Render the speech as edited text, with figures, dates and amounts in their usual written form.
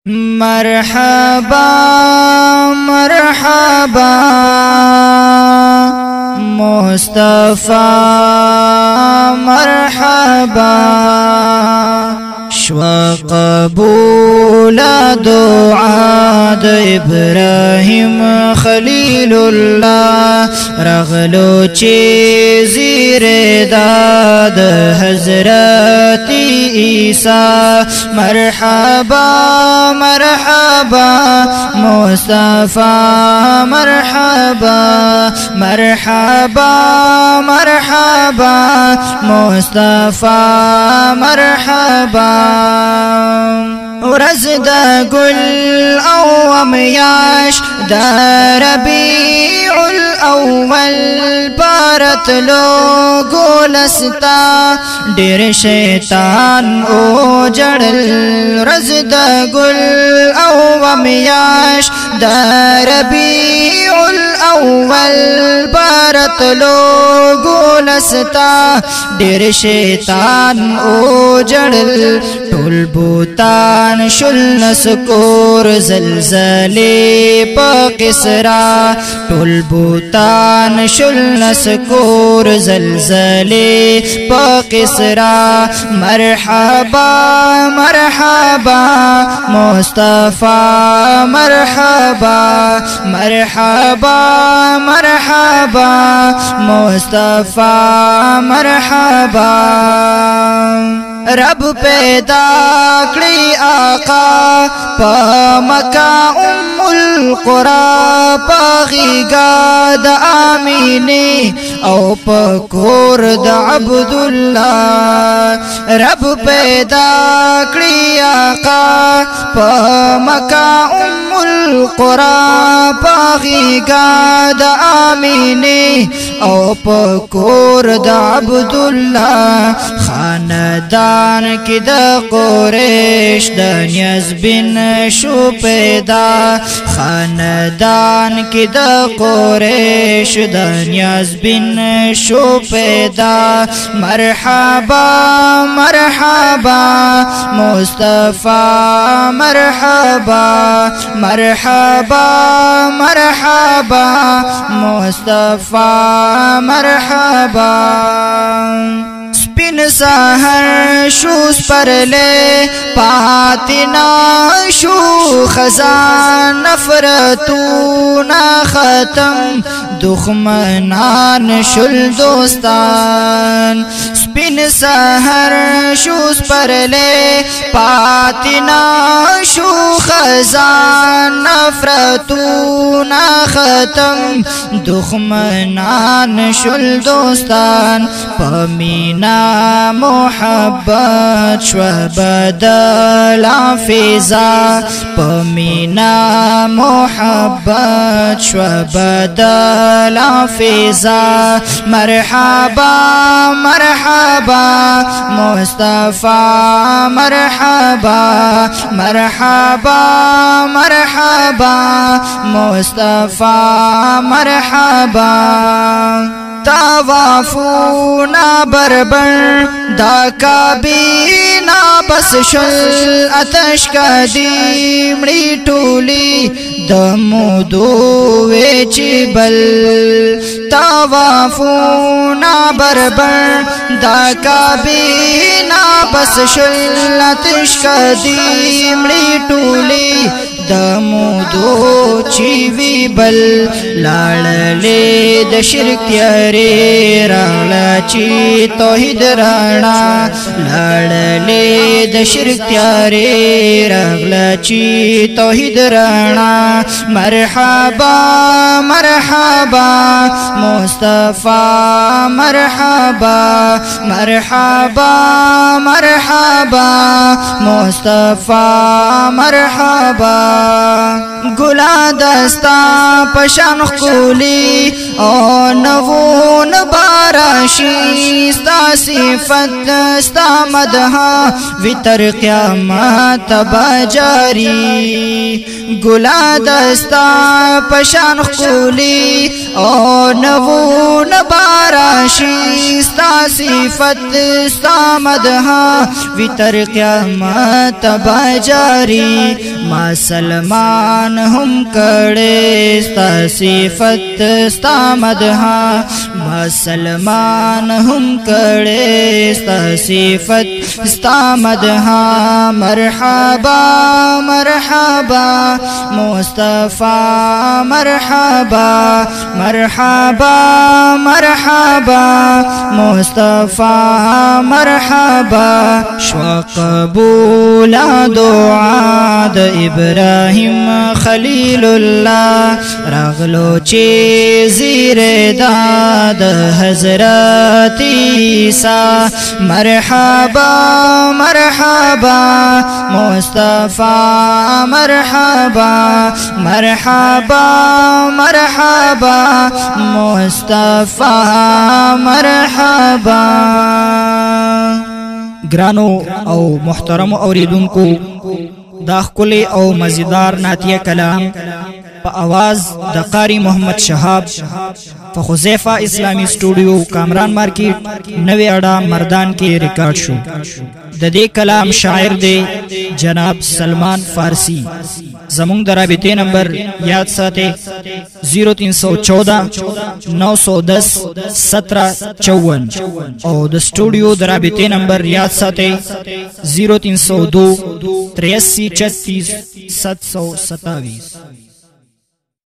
مرحبا مرحبا مصطفى مرحبا شوا قبول دعا د ابراهیم خلیل الله رغلو چی زیر داد حضرت عیسی مرحبا مرحبا مصطفى مرحبا مرحبا مرحبا مصطفى مرحبا ورز دا گل او میاش دا ربیع الاول بارت لو گولستا ډیر شیطان او جړل رز دا گل او میاش دا ربیع الاول بارت لو گولستا ډیر شیطان او جړل ټول بوتان شل نسکور زلزلے پا قصرا ټول بوتان شل نسکور زلزلے پا قصرا مرحبا مرحبا مصطفى مرحبا مرحبا مرحبا مصطفى مرحبا رب پیدا کړی آقا پا مکہ القرى پاغیگا دا آمینی او پا کور دا عبداللہ رب پیدا کړی آقا پا مکہ القرى پاغیگا دا آمینی او پا کور دا عبداللہ خاندان کی دا قریش دا نیاز بن شو پیدا خاندان کی دا قریش دا نیاز بن شو پیدا مرحبا مرحبا مصطفى مرحبا مرحبا مرحبا مصطفى مرحبا سپین سحر شو سپرلے پاتنا شو خزان نفرتونا ختم دخمنان شل دوستان سپین سحر شو سپرلے پاتنا شو خزان نفرتونا ختم دخمنان شل دوستان پمینا محبت شو بدل فیضا پمینا محبت شو بدل فیضا مرحبا مرحبا مصطفى مرحبا مرحبا مرحبا مصطفى مرحبا طوافونا بربر دا کابینا بس شل اتش کا دیمڑی ٹولی دمودو ویچی بل طوافونا بربر دا کابینا بس شل اتش کا دیمڑی ٹولی دمودو چیوی بل لاړلې د شرک تیارې راغله چې توحید رانا لاړلې د شرک تیارې راغله چې توحید رانا مرحبا مرحبا مصطفى مرحبا مرحبا مرحبا مصطفى مرحبا ګلا دستا پشان خولي او نوون باراشي ستا صفت ستا مدها وی تر قیامت بجاری ګلا دستا پشان خولي او نوون باراشي ستا صفت ستا مدها وی تر قیامت بجاری ما سلمان هم کړي ستا صفت ستا مدها ما سلمان هم کړي ستا صفت ستا مدها مرحبا مرحبا مصطفى مرحبا مرحبا مرحبا مصطفى مرحبا شو قبول دعا د ابراهیم خلیل الله راغلو چې زیر داد حضرت عیسی مرحبا مرحبا مصطفى مرحبا مرحبا مرحبا مصطفى مرحبا ګرانو او محترم اوریدونکو دا ښکلی او مزیدار نعتیه کلام په आवाज د قاری محمد شهاب په حذیفه اسلامی سټوډیو کامران مارکیټ نوې اډا مردان کې ریکارډ شو د دې کلام شاعر دی جناب سلمان فارسی زمونږ د رابطې نمبر یاد ساتئ 0314 910 1754 او د سټوډیو د رابطې نمبر یاد ساتئ 0302 83 36 727